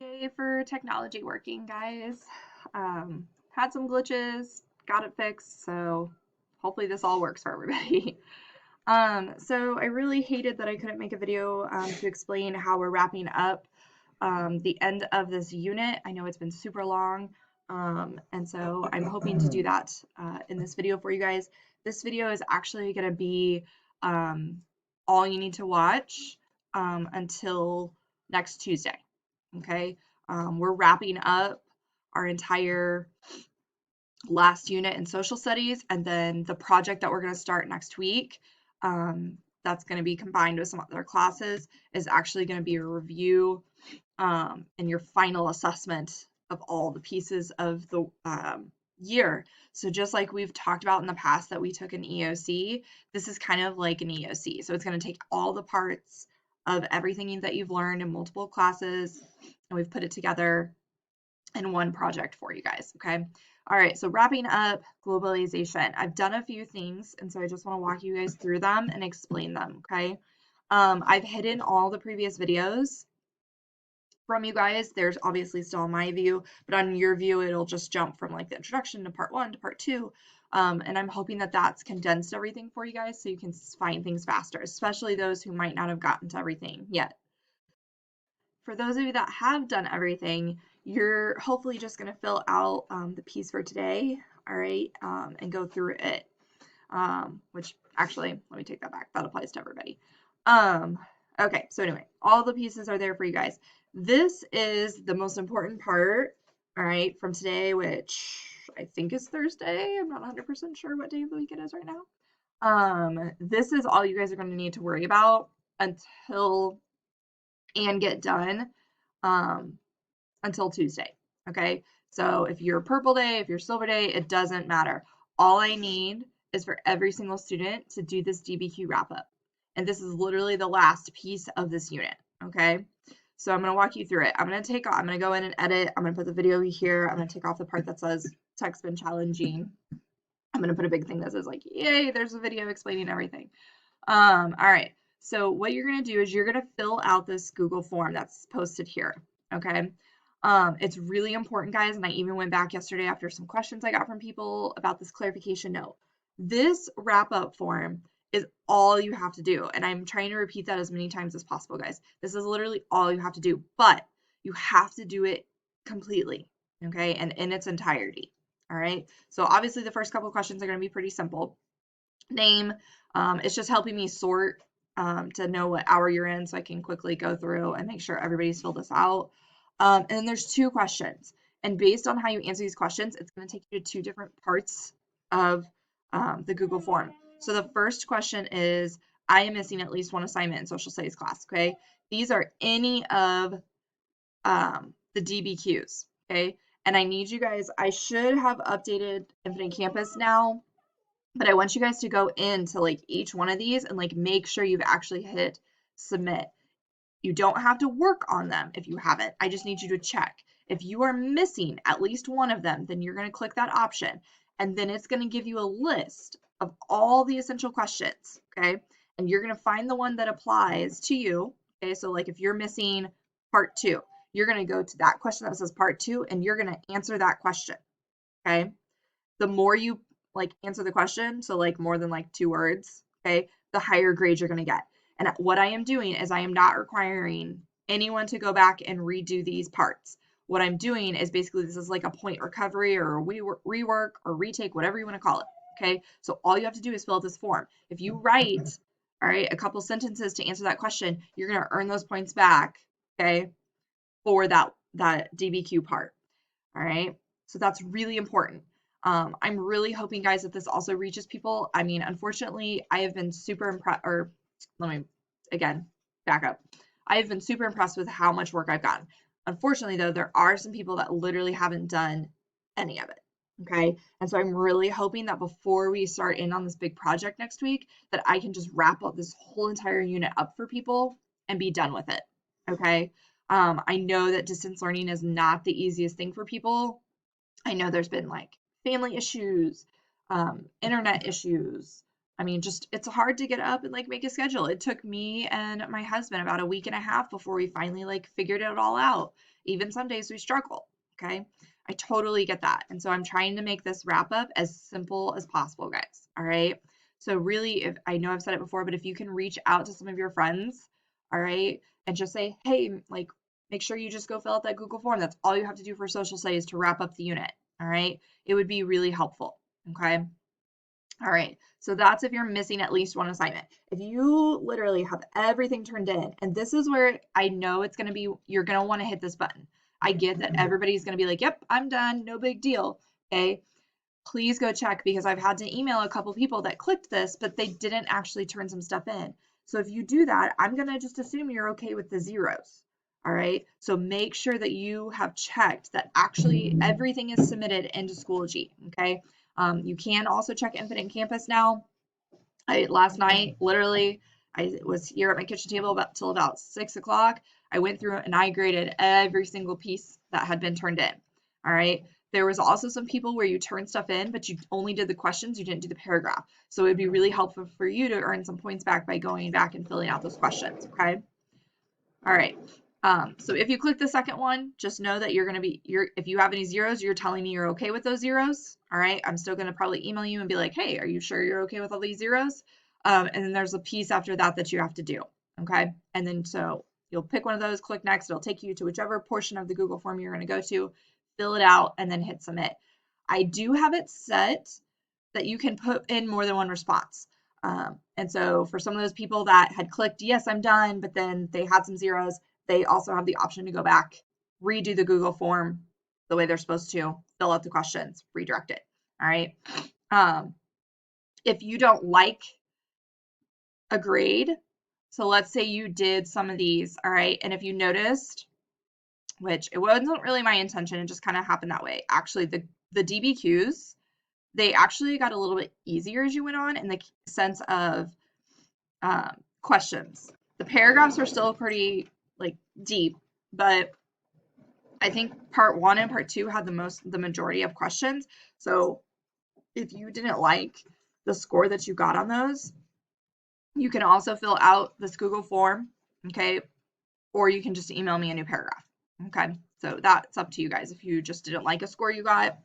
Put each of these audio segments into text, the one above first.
Yay for technology working, guys. Had some glitches, got it fixed, so hopefully this all works for everybody. So I really hated that I couldn't make a video to explain how we're wrapping up the end of this unit. I know it's been super long, and so I'm hoping to do that in this video for you guys. This video is actually going to be all you need to watch until next Tuesday. Okay, we're wrapping up our entire last unit in social studies, and then the project that we're going to start next week, that's going to be combined with some other classes, is actually going to be a review and your final assessment of all the pieces of the year. So just like we've talked about in the past that we took an EOC, this is kind of like an EOC. So it's going to take all the parts of everything that you've learned in multiple classes, and we've put it together in one project for you guys, okay? All right, so wrapping up globalization. I've done a few things, and so I just want to walk you guys through them and explain them, okay? I've hidden all the previous videos from you guys. There's obviously still on my view, but on your view, it'll just jump from like the introduction to part 1 to part 2. And I'm hoping that that's condensed everything for you guys so you can find things faster, especially those who might not have gotten to everything yet. For those of you that have done everything, you're hopefully just going to fill out the piece for today, all right, and go through it, which actually, let me take that back. That applies to everybody. Okay, so anyway, all the pieces are there for you guys. This is the most important part, all right, from today, which I think is Thursday. I'm not 100% sure what day of the week it is right now. This is all you guys are going to need to worry about until and get done until Tuesday. Okay, so if you're purple day, if you're silver day, it doesn't matter. All I need is for every single student to do this DBQ wrap up. And this is literally the last piece of this unit. Okay, so I'm going to walk you through it. I'm going to go in and edit. I'm going to put the video here. I'm going to take off the part that says tech's been challenging. I'm going to put a big thing that says like, yay, there's a video explaining everything. All right. So what you're going to do is you're going to fill out this Google form that's posted here. Okay. It's really important, guys. And I even went back yesterday after some questions I got from people about this clarification note. This wrap up form is all you have to do. And I'm trying to repeat that as many times as possible, guys. This is literally all you have to do, but you have to do it completely. Okay. And in its entirety. All right. So obviously the first couple of questions are going to be pretty simple. Name, it's just helping me sort to know what hour you're in so I can quickly go through and make sure everybody's filled this out. And then there's 2 questions. And based on how you answer these questions, it's going to take you to 2 different parts of the Google form. So the first question is, I am missing at least one assignment in social studies class, okay? These are any of the DBQs, okay? And I need you guys, I should have updated Infinite Campus now, but I want you guys to go into like each one of these and like make sure you've actually hit submit. You don't have to work on them if you haven't. I just need you to check. If you are missing at least one of them, then you're going to click that option. And then it's going to give you a list of all the essential questions. Okay. And you're going to find the one that applies to you. Okay. So like if you're missing part 2, you're going to go to that question that says part 2 and you're going to answer that question. Okay. The more you like answer the question, so like more than like 2 words, okay, the higher grade you're going to get. And what I am doing is I am not requiring anyone to go back and redo these parts. What I'm doing is basically this is like a point recovery or a rework or retake, whatever you want to call it. Okay, so all you have to do is fill out this form. If you write, all right, a couple sentences to answer that question, you're going to earn those points back, okay, for that DBQ part. All right, so that's really important. I'm really hoping, guys, that this also reaches people. I mean, unfortunately, I have been super impressed, or let me, again, back up. I have been super impressed with how much work I've gotten. Unfortunately, though, there are some people that literally haven't done any of it, okay? And so I'm really hoping that before we start in on this big project next week, that I can just wrap up this whole entire unit up for people and be done with it, okay? I know that distance learning is not the easiest thing for people. I know there's been like family issues, internet issues. I mean, just it's hard to get up and like make a schedule. It took me and my husband about a week and a half before we finally like figured it all out. Even some days we struggle, okay? I totally get that. And so I'm trying to make this wrap up as simple as possible, guys, all right? So really, if I know I've said it before, but if you can reach out to some of your friends, all right, and just say, hey, like, make sure you just go fill out that Google form. That's all you have to do for social studies to wrap up the unit, all right? It would be really helpful, okay? All right, so that's if you're missing at least one assignment. If you literally have everything turned in, and this is where I know it's gonna be, you're gonna wanna hit this button. I get that everybody's gonna be like, yep, I'm done, no big deal, okay? Please go check, because I've had to email a couple people that clicked this, but they didn't actually turn some stuff in. So if you do that, I'm gonna just assume you're okay with the zeros, all right? So make sure that you have checked that actually everything is submitted into Schoology, okay? You can also check Infinite Campus now. Last night, literally, I was here at my kitchen table till about 6 o'clock. I went through and I graded every single piece that had been turned in. All right. There was also some people where you turned stuff in, but you only did the questions, you didn't do the paragraph. So it'd be really helpful for you to earn some points back by going back and filling out those questions. Okay. All right. So if you click the second one, just know that if you have any zeros, you're telling me you're okay with those zeros. All right. I'm still going to probably email you and be like, hey, are you sure you're okay with all these zeros? And then there's a piece after that you have to do. Okay. And then so you'll pick one of those, click next. It'll take you to whichever portion of the Google form you're going to go to, fill it out, and then hit submit. I do have it set that you can put in more than one response. And so for some of those people that had clicked, yes, I'm done, but then they had some zeros, they also have the option to go back, redo the Google form the way they're supposed to, fill out the questions, redirect it. All right. If you don't like a grade, so let's say you did some of these, all right, and if you noticed, which it wasn't really my intention, it just kind of happened that way. Actually, the DBQs, they actually got a little bit easier as you went on in the sense of questions. The paragraphs are still pretty like deep, but I think part 1 and part 2 had the majority of questions. So if you didn't like the score that you got on those, you can also fill out this Google form, okay? Or you can just email me a new paragraph, okay? So that's up to you guys. If you just didn't like a score you got,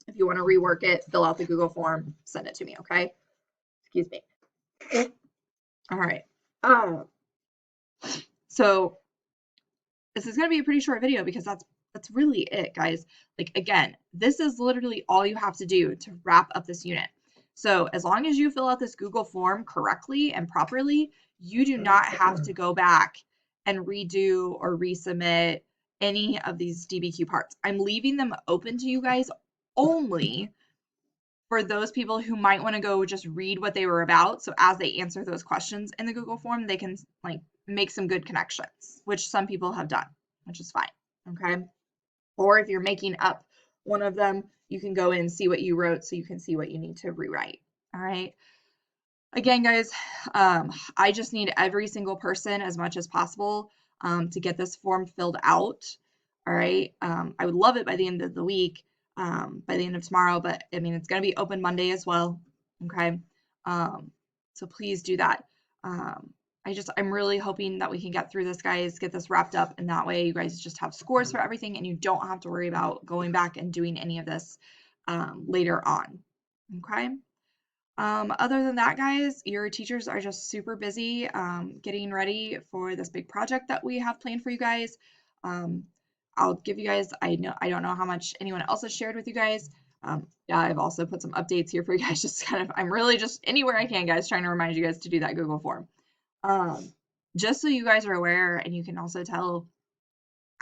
if you want to rework it, fill out the Google form, send it to me, okay? Excuse me. All right. So this is going to be a pretty short video because that's really it, guys. Like, again, this is literally all you have to do to wrap up this unit. So as long as you fill out this Google form correctly and properly, you do not have to go back and redo or resubmit any of these DBQ parts. I'm leaving them open to you guys only for those people who might want to go just read what they were about. So as they answer those questions in the Google form, they can like make some good connections, which some people have done, which is fine. Okay. Or if you're making up one of them, you can go in and see what you wrote so you can see what you need to rewrite. All right. Again, guys, I just need every single person as much as possible to get this form filled out. All right. I would love it by the end of the week, by the end of tomorrow, but I mean, it's going to be open Monday as well. Okay. So please do that. I'm really hoping that we can get through this, guys, get this wrapped up, and that way you guys just have scores for everything and you don't have to worry about going back and doing any of this later on. Okay. Other than that, guys, your teachers are just super busy getting ready for this big project that we have planned for you guys. I'll give you guys, I don't know how much anyone else has shared with you guys. Yeah, I've also put some updates here for you guys. Just kind of, I'm really just anywhere I can, guys, trying to remind you guys to do that Google form. Just so you guys are aware, and you can also tell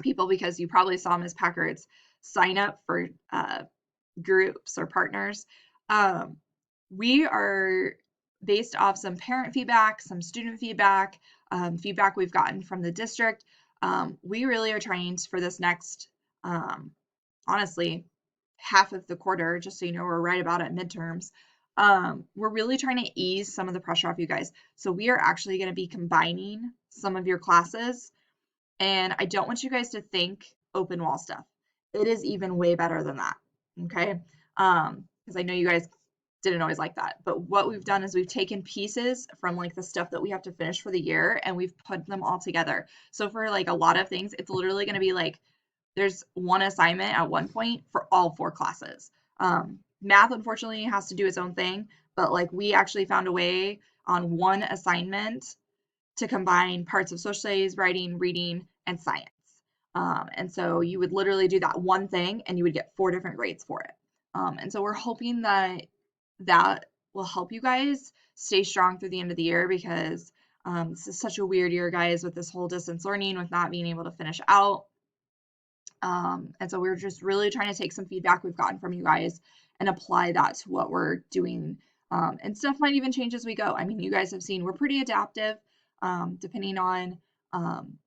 people, because you probably saw Ms. Packard's sign up for groups or partners. We are based off some parent feedback, some student feedback, feedback we've gotten from the district. We really are trying for this next, honestly, half of the quarter, just so you know, we're right about at midterms. We're really trying to ease some of the pressure off you guys. So we are actually going to be combining some of your classes, and I don't want you guys to think open wall stuff. It is even way better than that. Okay. Because I know you guys didn't always like that. But what we've done is we've taken pieces from like the stuff that we have to finish for the year and we've put them all together. So for like a lot of things, it's literally going to be like there's one assignment at one point for all 4 classes. Math, unfortunately, has to do its own thing, but like we actually found a way on one assignment to combine parts of social studies, writing, reading, and science. And so you would literally do that one thing and you would get 4 different grades for it. And so we're hoping that that will help you guys stay strong through the end of the year because this is such a weird year, guys, with this whole distance learning, with not being able to finish out. And so we're just really trying to take some feedback we've gotten from you guys and apply that to what we're doing. And stuff might even change as we go. I mean, you guys have seen we're pretty adaptive depending on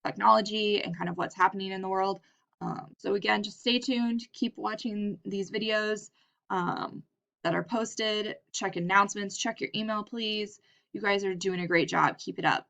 technology and kind of what's happening in the world. So again, just stay tuned, keep watching these videos that are posted, check announcements, check your email, please. You guys are doing a great job. Keep it up.